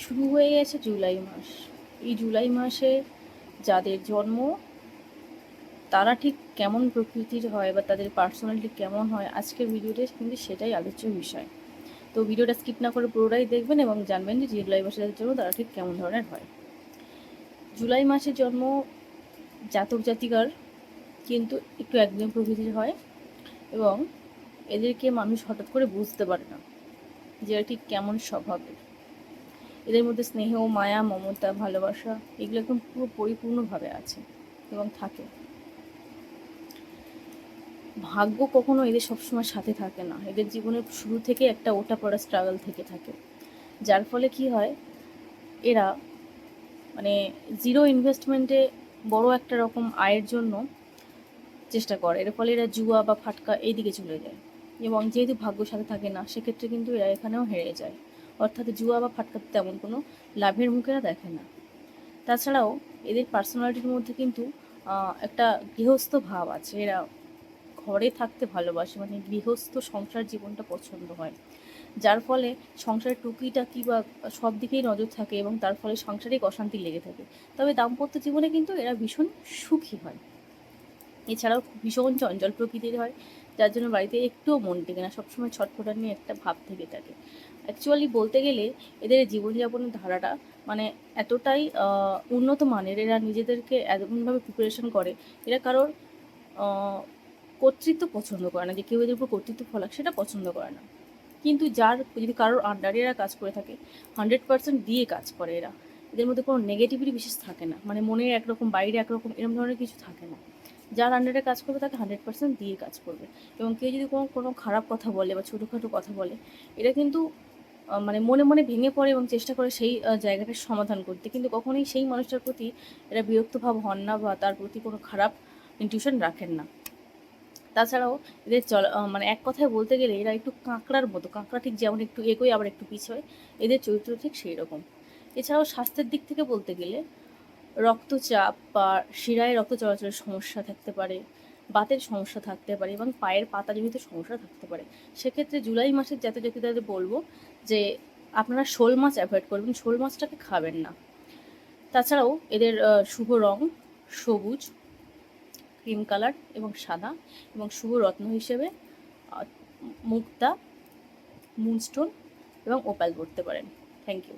শুরু হয়ে গেছে জুলাই মাস। এই জুলাই মাসে যাদের জন্ম তারা ঠিক কেমন প্রকৃতির হয় বা তাদের পার্সোনালিটি কেমন হয়, আজকের ভিডিওতে কিন্তু সেটাই আলোচ্য বিষয়। তো ভিডিওটা স্কিপ না করে পুরোটাই দেখবেন এবং জানবেন যে জুলাই মাসে যাদের জন্ম তারা ঠিক কেমন ধরনের হয়। জুলাই মাসে জন্ম জাতক জাতিকার কিন্তু একটু একদম প্রকৃতির হয় এবং এদেরকে মানুষ হঠাৎ করে বুঝতে পারে না যে এরা ঠিক কেমন স্বভাবের। এদের মধ্যে স্নেহ, মায়া, মমতা, ভালোবাসা এগুলো একদম পুরো পরিপূর্ণভাবে আছে এবং থাকে। ভাগ্য কখনো এদের সবসময় সাথে থাকে না। এদের জীবনের শুরু থেকে একটা ওঠাপড়া স্ট্রাগল থেকে থাকে, যার ফলে কি হয়, এরা মানে জিরো ইনভেস্টমেন্টে বড় একটা রকম আয়ের জন্য চেষ্টা করে। এর ফলে এরা জুয়া বা ফাটকা এই দিকে চলে যায় এবং যেহেতু ভাগ্য সাথে থাকে না, সেক্ষেত্রে কিন্তু এরা এখানেও হেরে যায়। অর্থাৎ জুয়া বা ফাটকাতে তেমন কোনো লাভের মুখ এরা দেখে না। তাছাড়াও এদের পার্সোনালিটির মধ্যে কিন্তু একটা গৃহস্থ ভাব আছে। এরা ঘরে থাকতে ভালোবাসে, মানে গৃহস্থ সংসার জীবনটা পছন্দ হয়, যার ফলে সংসারের টুকিটাকি বা সব দিকেই নজর থাকে এবং তার ফলে সংসারিক অশান্তি লেগে থাকে। তবে দাম্পত্য জীবনে কিন্তু এরা ভীষণ সুখী হয়। এছাড়াও ভীষণ চঞ্চল প্রকৃতির হয়, যার জন্য বাড়িতে একটুও মন টেকে না, সবসময় ছটফটানি একটা ভাব থেকে থাকে। অ্যাকচুয়ালি বলতে গেলে এদের জীবনযাপনের ধারাটা মানে এতটাই উন্নত মানের, এরা নিজেদেরকে এমনভাবে প্রিপারেশন করে, এরা কারোর কর্তৃত্ব পছন্দ করে না, যে কেউ এদের উপর কর্তৃত্ব ফলাক সেটা পছন্দ করে না। কিন্তু যদি কারোর আন্ডারে এরা কাজ করে থাকে, 100% দিয়ে কাজ করে এরা। এদের মধ্যে কোনো নেগেটিভিটি বিশেষ থাকে না, মানে মনে একরকম বাইরে একরকম এরকম ধরনের কিছু থাকে না। যার আন্ডারে কাজ করবে তাকে 100% দিয়ে কাজ করবে। এবং কেউ যদি কোনো খারাপ কথা বলে বা ছোটোখাটো কথা বলে, এরা কিন্তু মানে মনে মনে ভেঙে পড়ে এবং চেষ্টা করে সেই জায়গাটার সমাধান করতে, কিন্তু কখনোই সেই মানুষটার প্রতি এরা বিরক্ত ভাব হন না বা তার প্রতি কোনো খারাপ ইনটিউশন রাখেন না। তাছাড়াও এদের মানে এক কথায় বলতে গেলে এরা একটু কাঁকড়ার মতো, কাঁকড়া ঠিক যেমন একটু এগোয় আবার একটু পিছোয়, এদের চরিত্র ঠিক সেই রকম। এছাড়াও স্বাস্থ্যের দিক থেকে বলতে গেলে রক্তচাপ বা শিরায় রক্ত চলাচলের সমস্যা থাকতে পারে, বাতের সমস্যা থাকতে পারে এবং পায়ের পাতাজনিত সমস্যা থাকতে পারে। সেক্ষেত্রে জুলাই মাসের জাতক জাতিকাদের বলবো যে আপনারা শোল মাছ অ্যাভয়েড করবেন, শোল মাছটাকে খাবেন না। তাছাড়াও এদের শুভ রং সবুজ, ক্রিম কালার এবং সাদা, এবং শুভ রত্ন হিসেবে মুক্তা, মুনস্টোন এবং ওপাল পড়তে পারেন। Thank you.